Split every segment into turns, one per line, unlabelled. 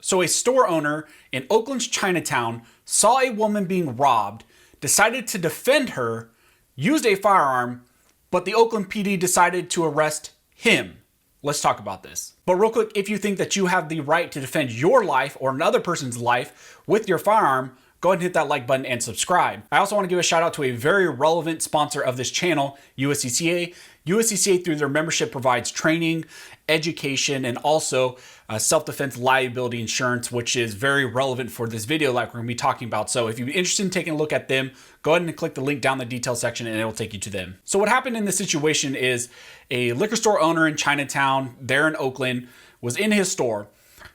So a store owner in Oakland's Chinatown saw a woman being robbed, decided to defend her, used a firearm, but the Oakland PD decided to arrest him. Let's talk about this. But real quick, if you think that you have the right to defend your life or another person's life with your firearm, go ahead and hit that like button and subscribe. I also want to give a shout out to a very relevant sponsor of this channel, USCCA. USCCA, through their membership, provides training, education, and also self-defense liability insurance, which is very relevant for this video like we're going to be talking about. So if you're interested in taking a look at them, go ahead and click the link down in the details section and it will take you to them. So what happened in this situation is a liquor store owner in Chinatown, there in Oakland, was in his store,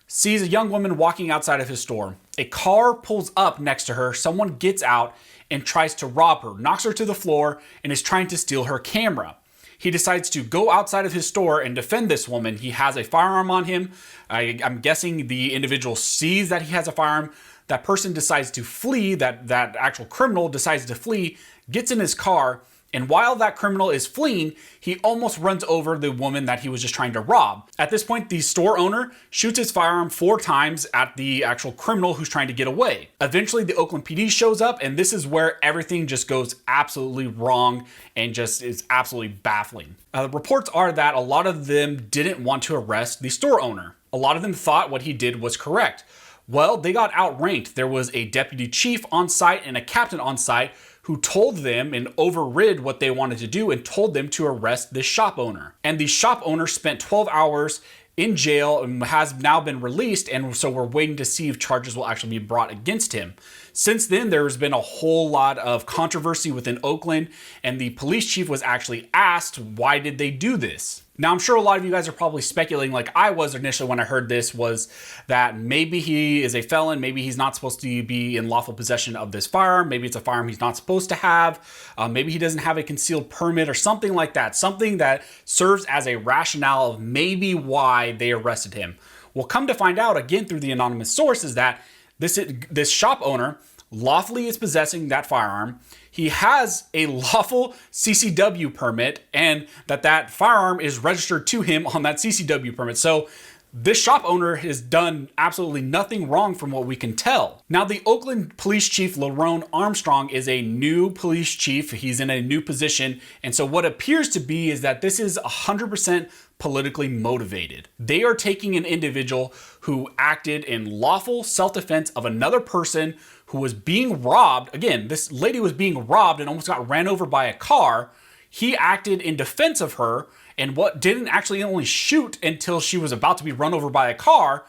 sees a young woman walking outside of his store. A car pulls up next to her, someone gets out and tries to rob her, knocks her to the floor, and is trying to steal her camera. He decides to go outside of his store and defend this woman. He has a firearm on him. I'm guessing the individual sees that he has a firearm. That person decides to flee, that actual criminal decides to flee, gets in his car, and while that criminal is fleeing, he almost runs over the woman that he was just trying to rob. At this point, the store owner shoots his firearm 4 times at the actual criminal who's trying to get away. Eventually, the Oakland PD shows up, and this is where everything just goes absolutely wrong and just is absolutely baffling. Reports are that a lot of them didn't want to arrest the store owner. A lot of them thought what he did was correct. Well, they got outranked. There was a deputy chief on site and a captain on site who told them and overrid what they wanted to do and told them to arrest this shop owner. And the shop owner spent 12 hours in jail and has now been released, and so we're waiting to see if charges will actually be brought against him. Since then, there's been a whole lot of controversy within Oakland, and the police chief was actually asked, why did they do this? Now, I'm sure a lot of you guys are probably speculating, like I was initially when I heard this, was that maybe he is a felon, maybe he's not supposed to be in lawful possession of this firearm, maybe it's a firearm he's not supposed to have, maybe he doesn't have a concealed permit or something like that, something that serves as a rationale of maybe why they arrested him. Well, come to find out, again through the anonymous sources, that this shop owner lawfully is possessing that firearm. He has a lawful CCW permit, and that firearm is registered to him on that CCW permit. So this shop owner has done absolutely nothing wrong from what we can tell. Now, the Oakland Police Chief, Lerone Armstrong, is a new police chief. He's in a new position. And so what appears to be is that this is 100% politically motivated. They are taking an individual who acted in lawful self-defense of another person who was being robbed. Again, this lady was being robbed and almost got ran over by a car. He acted in defense of her and didn't actually only shoot until she was about to be run over by a car,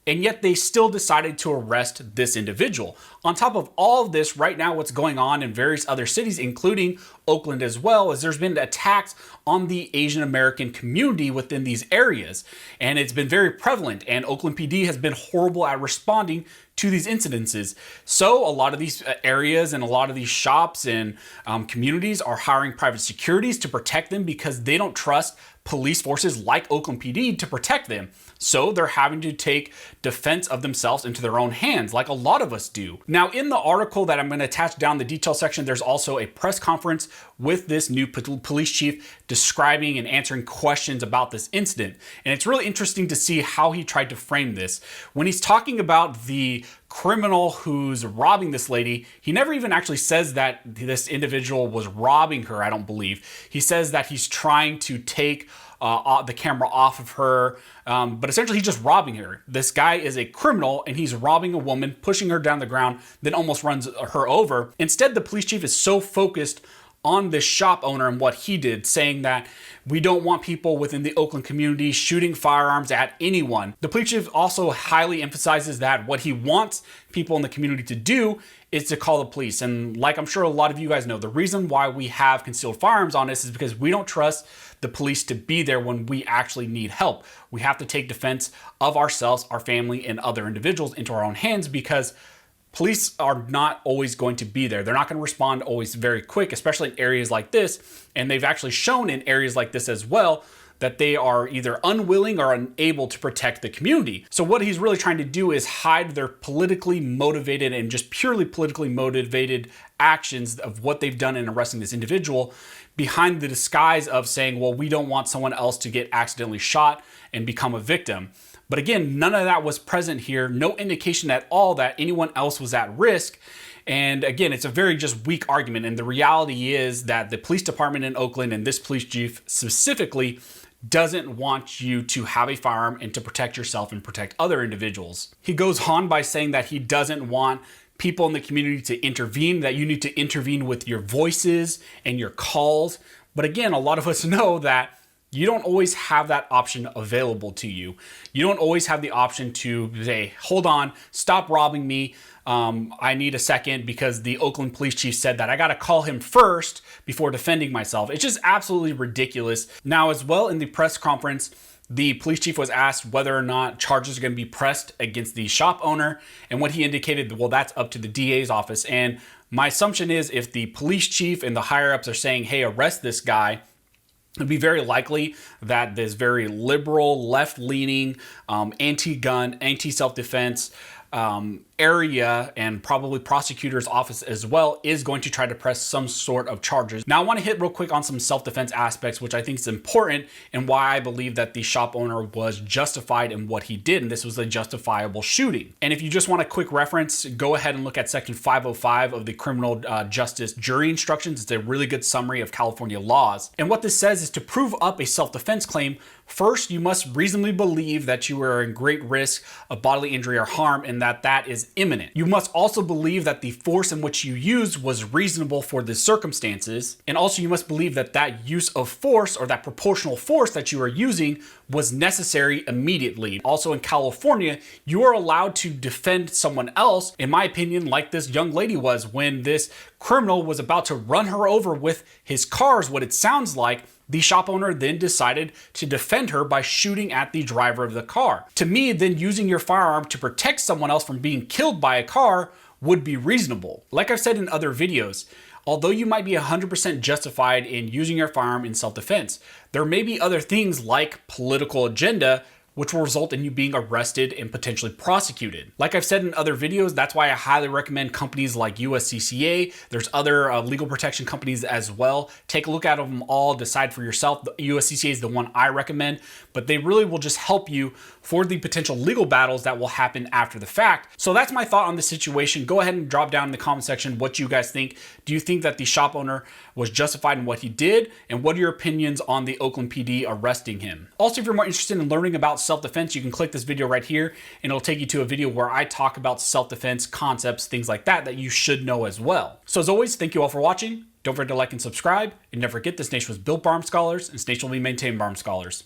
and yet they still decided to arrest this individual. On top of all of this, right now what's going on in various other cities, including Oakland as well, is there's been attacks on the Asian American community within these areas, and it's been very prevalent, and Oakland PD has been horrible at responding to these incidences. So a lot of these areas and a lot of these shops and communities are hiring private securities to protect them because they don't trust police forces like Oakland PD to protect them. So they're having to take defense of themselves into their own hands, like a lot of us do. Now, in the article that I'm going to attach down the detail section, there's also a press conference with this new police chief describing and answering questions about this incident. And it's really interesting to see how he tried to frame this. When he's talking about the criminal who's robbing this lady, he never even actually says that this individual was robbing her, I don't believe. He says that he's trying to take the camera off of her, but essentially he's just robbing her. This guy is a criminal and he's robbing a woman, pushing her down the ground, then almost runs her over. Instead, the police chief is so focused on this shop owner and what he did, saying that we don't want people within the Oakland community shooting firearms at anyone. The police chief also highly emphasizes that what he wants people in the community to do is to call the police. And like I'm sure a lot of you guys know, the reason why we have concealed firearms on us is because we don't trust the police to be there when we actually need help. We have to take defense of ourselves, our family, and other individuals into our own hands because police are not always going to be there. They're not going to respond always very quick, especially in areas like this. And they've actually shown in areas like this as well that they are either unwilling or unable to protect the community. So what he's really trying to do is hide their politically motivated and just purely politically motivated actions of what they've done in arresting this individual behind the disguise of saying, well, we don't want someone else to get accidentally shot and become a victim. But again, none of that was present here. No indication at all that anyone else was at risk. And again, it's a very just weak argument. And the reality is that the police department in Oakland, and this police chief specifically, doesn't want you to have a firearm and to protect yourself and protect other individuals. He goes on by saying that he doesn't want people in the community to intervene, that you need to intervene with your voices and your calls. But again, a lot of us know that you don't always have that option available to you. You don't always have the option to say, hold on, stop robbing me. I need a second, because the Oakland police chief said that I got to call him first before defending myself. It's just absolutely ridiculous. Now, as well, in the press conference, the police chief was asked whether or not charges are going to be pressed against the shop owner. And what he indicated, well, that's up to the DA's office. And my assumption is if the police chief and the higher ups are saying, hey, arrest this guy, it'd be very likely that this very liberal, left-leaning, anti-gun, anti-self-defense area, and probably prosecutor's office as well, is going to try to press some sort of charges. Now, I want to hit real quick on some self-defense aspects, which I think is important, and why I believe that the shop owner was justified in what he did, and this was a justifiable shooting. And if you just want a quick reference, go ahead and look at section 505 of the criminal justice jury instructions. It's a really good summary of California laws. And what this says is, to prove up a self-defense claim, first, you must reasonably believe that you are in great risk of bodily injury or harm, and that is imminent. You must also believe that the force in which you used was reasonable for the circumstances. And also, you must believe that that use of force, or that proportional force that you are using, was necessary immediately. Also, in California, you are allowed to defend someone else, in my opinion, like this young lady was when this criminal was about to run her over with his car, is what it sounds like. The shop owner then decided to defend her by shooting at the driver of the car. To me, then using your firearm to protect someone else from being killed by a car would be reasonable. Like I've said in other videos, although you might be 100% justified in using your firearm in self-defense, there may be other things like political agenda which will result in you being arrested and potentially prosecuted. Like I've said in other videos, that's why I highly recommend companies like USCCA. There's other legal protection companies as well. Take a look at them all, decide for yourself. The USCCA is the one I recommend, but they really will just help you for the potential legal battles that will happen after the fact. So that's my thought on the situation. Go ahead and drop down in the comment section what you guys think. Do you think that the shop owner was justified in what he did? And what are your opinions on the Oakland PD arresting him? Also, if you're more interested in learning about self-defense, you can click this video right here and it'll take you to a video where I talk about self-defense concepts, things like that you should know as well. So as always, thank you all for watching. Don't forget to like and subscribe, and never forget, this nation was built by armed scholars, and this nation will be maintained by armed scholars.